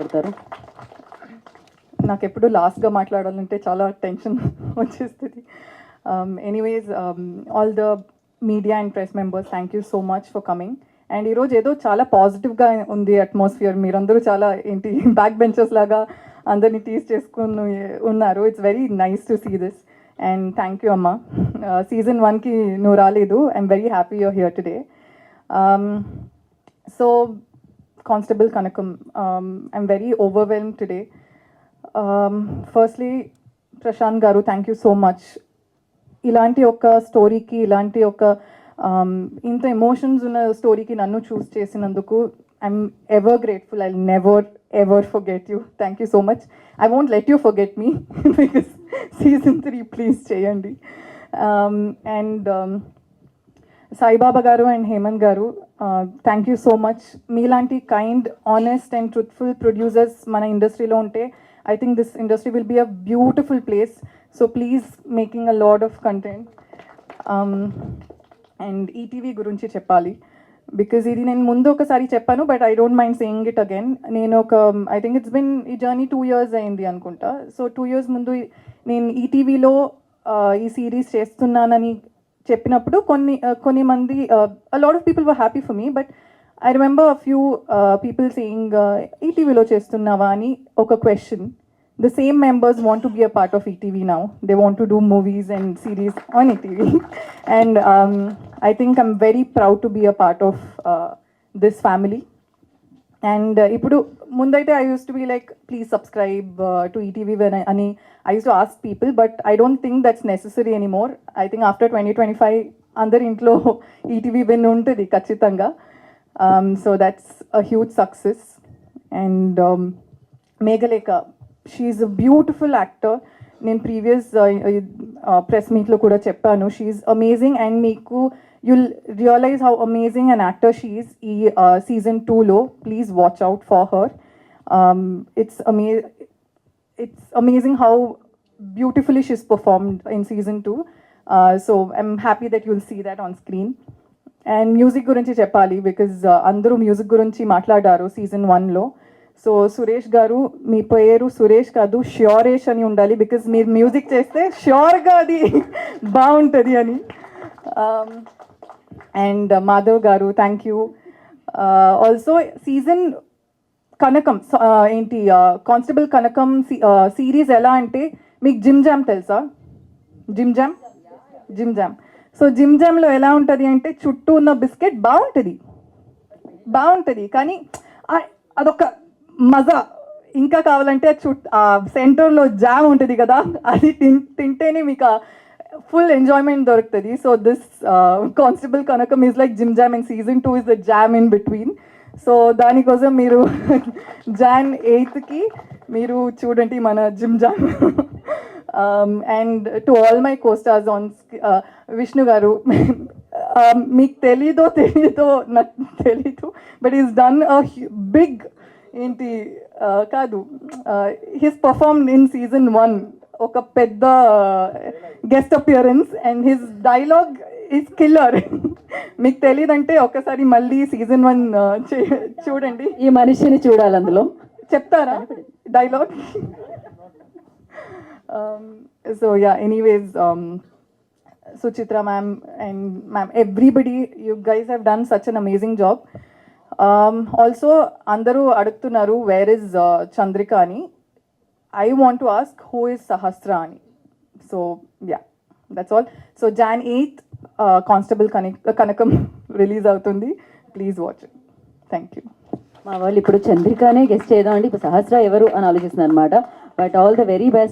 పెడతారు. నాకు ఎప్పుడు లాస్ట్గా మాట్లాడాలంటే చాలా టెన్షన్ వచ్చేస్తుంది. Anyways, all the media and press members, thank you so much for coming. And ఈరోజు ఏదో చాలా పాజిటివ్గా ఉంది అట్మాస్ఫియర్. మీరందరూ చాలా ఏంటి బ్యాక్ బెంచర్స్ లాగా అందరినీ టీస్ చేసుకుని ఉన్నారు. It's very nice to see this. And thank you అమ్మ. సీజన్ 1కి నువ్వు రాలేదు. I'm very happy you're here today. So Constable Kanakam, I'm very overwhelmed today. Firstly, Prashant Garu, thank you so much. ఇలాంటి ఒక స్టోరీకి, ఇలాంటి ఒక ఇంత ఎమోషన్స్ ఉన్న స్టోరీకి నన్ను చూస్ చేసినందుకు I'm ever grateful. I never ever forget you. Thank you so much. I won't let you forget me because season 3 please చేయండి. And Saibaba garu and Hemanth garu, thank you so much. మీలాంటి kind, honest and truthful producers మన ఇండస్ట్రీలో ఉంటే I think this industry will be a beautiful place. So please making a lot of content. And ETV గురించి చెప్పాలి, because ఇది నేను ముందు ఒకసారి చెప్పాను, but I don't mind saying it again. నేను ఐ థింక్ ఇట్స్ బిన్ ఈ జర్నీ 2 years అయింది అనుకుంటా. సో 2 years ముందు నేను ఈటీవీలో ఈ సిరీస్ చేస్తున్నానని చెప్పినప్పుడు కొన్ని మంది, a lot of people were happy for me, but I remember a few people saying ఈటీవీలో చేస్తున్నావా అని ఒక question. The same members want to be a part of ETV now. They want to do movies and series on ETV. And I think I'm very proud to be a part of this family. And ఇప్పుడు ముందైతే I used to be like, please subscribe to ETV when I used to ask people, but I don't think that's necessary anymore. I think after 2025 అందరి ఇంట్లో ETV win ఉంటుంది ఖచ్చితంగా. So that's a huge success. And Meghaleka, she's a beautiful actor. నేను previous press మీట్లో కూడా చెప్పాను, she is amazing. And మీకు you'll realize how amazing an actor she is. Season 2 please watch out for her. It's amazing how beautifully she's performed in season 2. So I'm happy that you'll see that on screen. And music gurinchi cheppali, because andaru music gurinchi matladaru season 1 so Suresh గారు, మీ పేరు సురేష్ కాదు ష్యూరేష్ అని ఉండాలి, because మీరు music చేస్తే ష్యూర్గా అది బాగుంటుంది అని. అండ్ మాధవ్ గారు, థ్యాంక్ యూ. ఆల్సో సీజన్ కనకం ఏంటి కానిస్టేబుల్ కనకం సిరీస్ ఎలా అంటే, మీకు జిమ్ జామ్ తెలుసా? Gym jam. సో జిమ్ జామ్లో ఎలా ఉంటుంది అంటే, చుట్టూ ఉన్న బిస్కెట్ బాగుంటుంది కానీ అదొక మజా. ఇంకా కావాలంటే సెంటర్లో జామ్ ఉంటుంది కదా, అది తింటేనే మీకు ఫుల్ ఎంజాయ్మెంట్ దొరుకుతుంది. So this Constable Kanakam is like Jim Jam, and season 2 is the jam in between. So దానికోసం మీరు Jan 8కి మీరు చూడండి మన Jim Jam. And to all my costars on, Vishnu garu, మీకు తెలీదో నాకు తెలీదు, but is done a big ఏంటి కాదు, హిస్ పర్ఫార్మ్డ్ ఇన్ season 1 ఒక పెద్ద guest appearance, and his dialogue is killer. మీకు తెలియదంటే ఒకసారి మళ్ళీ season 1 చూడండి. ఈ మనిషిని చూడాలి. అందులో చెప్తారా dialogue? So yeah, anyways, Suchitra ma'am and ma'am, everybody, you guys have done such an amazing job. Also andaru adugtunnaru, where is Chandrika ani. I want to ask, who is Sahasra ani. So yeah, that's all. So Jan 8th Constable Kanakam release avutundi, please watch it. Thank you. మా వాళ్ళు ఇప్పుడు చంద్రికనే guest చేద్దామండి, ఇప్పుడు సహస్ర ఎవరు అని ఆలోచిస్తున్నారు అనమాట. But all the very best.